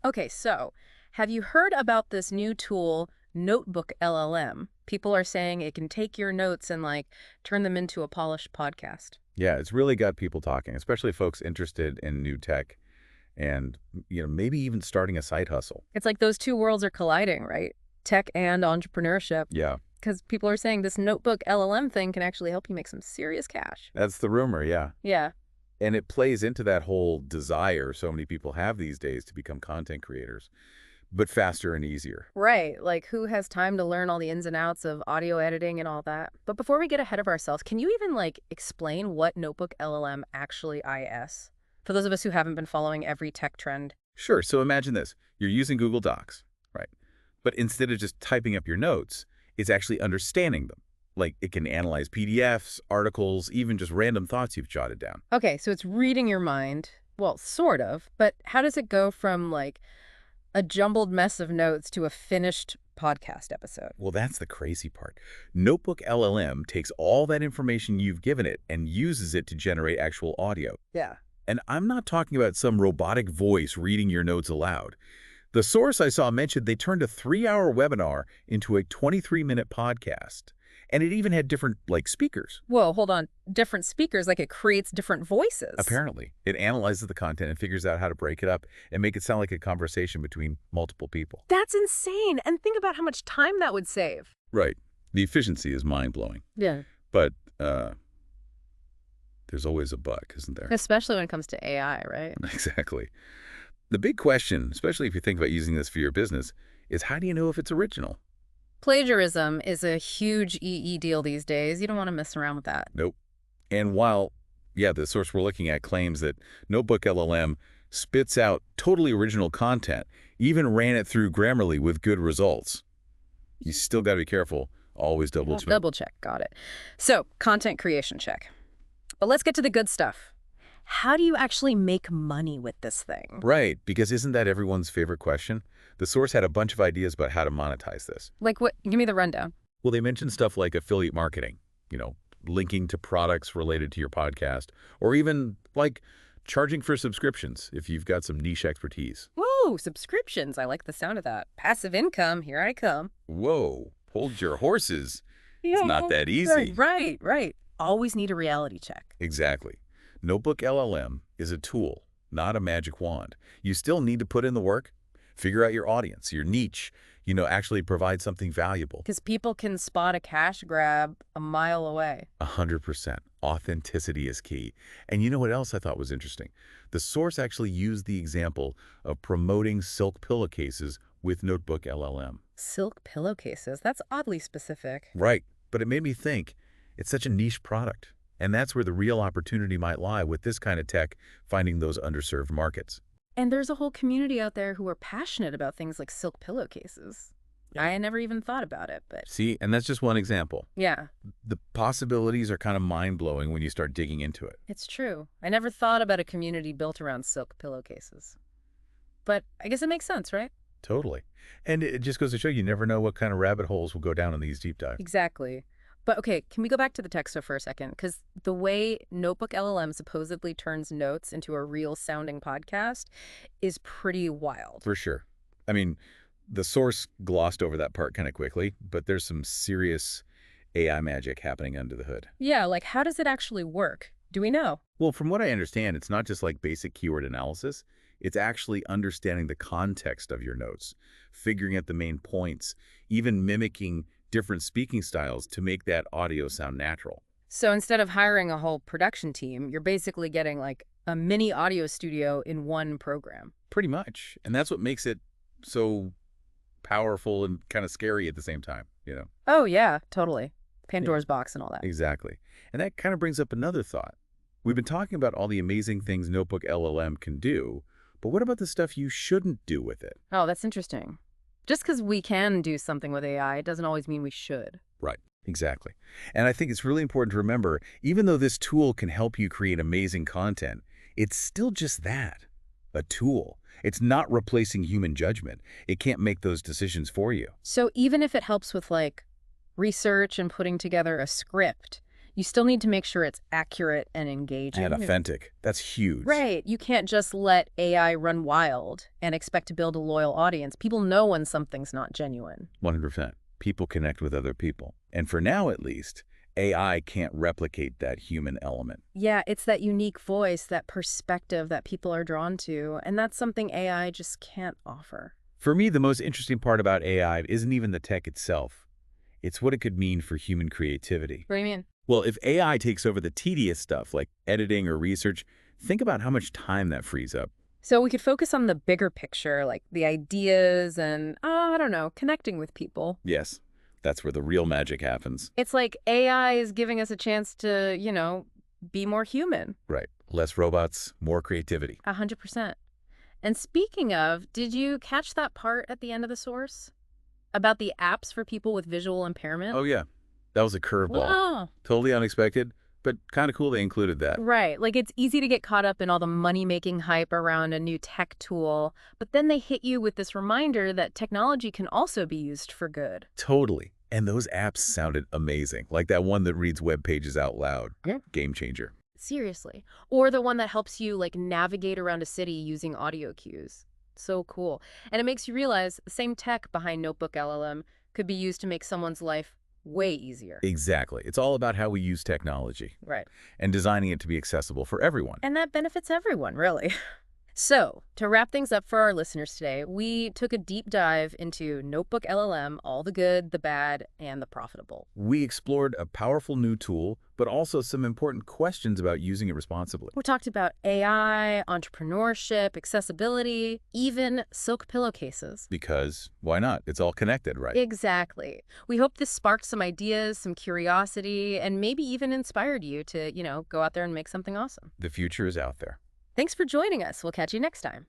Okay, so have you heard about this new tool, Notebook LLM? People are saying it can take your notes and like turn them into a polished podcast. Yeah, it's really got people talking, especially folks interested in new tech and, maybe even starting a side hustle. It's like those two worlds are colliding, right? Tech and entrepreneurship. Yeah, Because people are saying this Notebook LLM thing can actually help you make some serious cash. that's the rumor, yeah. Yeah. And it plays into that whole desire so many people have these days to become content creators, but faster and easier. Right. Like, who has time to learn all the ins and outs of audio editing and all that? But before we get ahead of ourselves, can you even, like, explain what Notebook LLM actually is? For those of us who haven't been following every tech trend. Sure, so imagine this. You're using Google Docs, right? But instead of just typing up your notes, it's actually understanding them. Like, it can analyze PDFs, articles, even just random thoughts you've jotted down. Okay, so it's reading your mind. Well, sort of. But how does it go from, like, a jumbled mess of notes to a finished podcast episode? Well, that's the crazy part. Notebook LLM takes all that information you've given it and uses it to generate actual audio. Yeah. And I'm not talking about some robotic voice reading your notes aloud. The source I saw mentioned they turned a 3-hour webinar into a 23-minute podcast. And it even had different, speakers. Whoa, hold on. Different speakers, like it creates different voices. Apparently. It analyzes the content and figures out how to break it up and make it sound like a conversation between multiple people. That's insane. And think about how much time that would save. Right. The efficiency is mind-blowing. Yeah. But there's always a but, isn't there? Especially when it comes to AI, right? Exactly. The big question, especially if you think about using this for your business, is how do you know if it's original? Plagiarism is a huge EE deal these days. You don't want to mess around with that. Nope. And while, the source we're looking at claims that Notebook LLM spits out totally original content, even ran it through Grammarly with good results, you still got to be careful. Always double check. Double check. Got it. So, content creation check. But let's get to the good stuff. How do you actually make money with this thing? Right, because isn't that everyone's favorite question? The source had a bunch of ideas about how to monetize this. Like what? Give me the rundown. Well, they mentioned stuff like affiliate marketing, linking to products related to your podcast, or even charging for subscriptions if you've got some niche expertise. Whoa, subscriptions. I like the sound of that. Passive income. Here I come. Whoa, hold your horses. It's not that easy. Right. Always need a reality check. Exactly. Notebook LLM is a tool, not a magic wand. You still need to put in the work, figure out your audience, your niche, actually provide something valuable. Because people can spot a cash grab a mile away. 100%. Authenticity is key. And you know what else I thought was interesting? The source actually used the example of promoting silk pillowcases with Notebook LLM. Silk pillowcases? That's oddly specific. Right. But it made me think, it's such a niche product. And that's where the real opportunity might lie with this kind of tech, finding those underserved markets. And there's a whole community out there who are passionate about things like silk pillowcases. Yeah. I had never even thought about it, but... See, and that's just one example. Yeah. The possibilities are kind of mind-blowing when you start digging into it. It's true. I never thought about a community built around silk pillowcases. But I guess it makes sense, right? Totally. And it just goes to show you never know what kind of rabbit holes will go down in these deep dives. Exactly. But okay, can we go back to the tech stuff for a second? Because the way Notebook LLM supposedly turns notes into a real-sounding podcast is pretty wild. For sure. I mean, the source glossed over that part kind of quickly, but there's some serious AI magic happening under the hood. Yeah, like how does it actually work? Do we know? Well, from what I understand, it's not just like basic keyword analysis. It's actually understanding the context of your notes, figuring out the main points, even mimicking different speaking styles to make that audio sound natural. So instead of hiring a whole production team, you're basically getting like a mini audio studio in one program. Pretty much. And that's what makes it so powerful and kind of scary at the same time, Oh, yeah, totally. Pandora's box and all that. Exactly. And that kind of brings up another thought. We've been talking about all the amazing things Notebook LLM can do, but what about the stuff you shouldn't do with it? Oh, that's interesting. Just because we can do something with AI, it doesn't always mean we should. Right. Exactly. And I think it's really important to remember, even though this tool can help you create amazing content, it's still just that, a tool. It's not replacing human judgment. It can't make those decisions for you. So even if it helps with like research and putting together a script, You still need to make sure it's accurate and engaging. And authentic. That's huge. Right. You can't just let AI run wild and expect to build a loyal audience. People know when something's not genuine. 100%. People connect with other people. And for now, at least, AI can't replicate that human element. Yeah, it's that unique voice, that perspective that people are drawn to, and that's something AI just can't offer. For me, the most interesting part about AI isn't even the tech itself. It's what it could mean for human creativity. What do you mean? Well, if AI takes over the tedious stuff like editing or research, think about how much time that frees up. So we could focus on the bigger picture, like the ideas and, I don't know, connecting with people. Yes, that's where the real magic happens. It's like AI is giving us a chance to, be more human. Right. Less robots, more creativity. 100%. And speaking of, did you catch that part at the end of the source? About the apps for people with visual impairment? Oh, yeah. That was a curveball. Wow. Totally unexpected, but kind of cool they included that. Right. Like, it's easy to get caught up in all the money-making hype around a new tech tool, but then they hit you with this reminder that technology can also be used for good. Totally. And those apps sounded amazing, like that one that reads web pages out loud. Yeah. Game changer. Seriously. Or the one that helps you, navigate around a city using audio cues. So cool. And it makes you realize the same tech behind Notebook LLM could be used to make someone's life way easier. Exactly. It's all about how we use technology. Right. And designing it to be accessible for everyone. And that benefits everyone, really. So, to wrap things up for our listeners today, we took a deep dive into Notebook LLM, all the good, the bad, and the profitable. We explored a powerful new tool, but also some important questions about using it responsibly. We talked about AI, entrepreneurship, accessibility, even silk pillowcases. Because why not? It's all connected, right? Exactly. We hope this sparked some ideas, some curiosity, and maybe even inspired you to, go out there and make something awesome. The future is out there. Thanks for joining us. We'll catch you next time.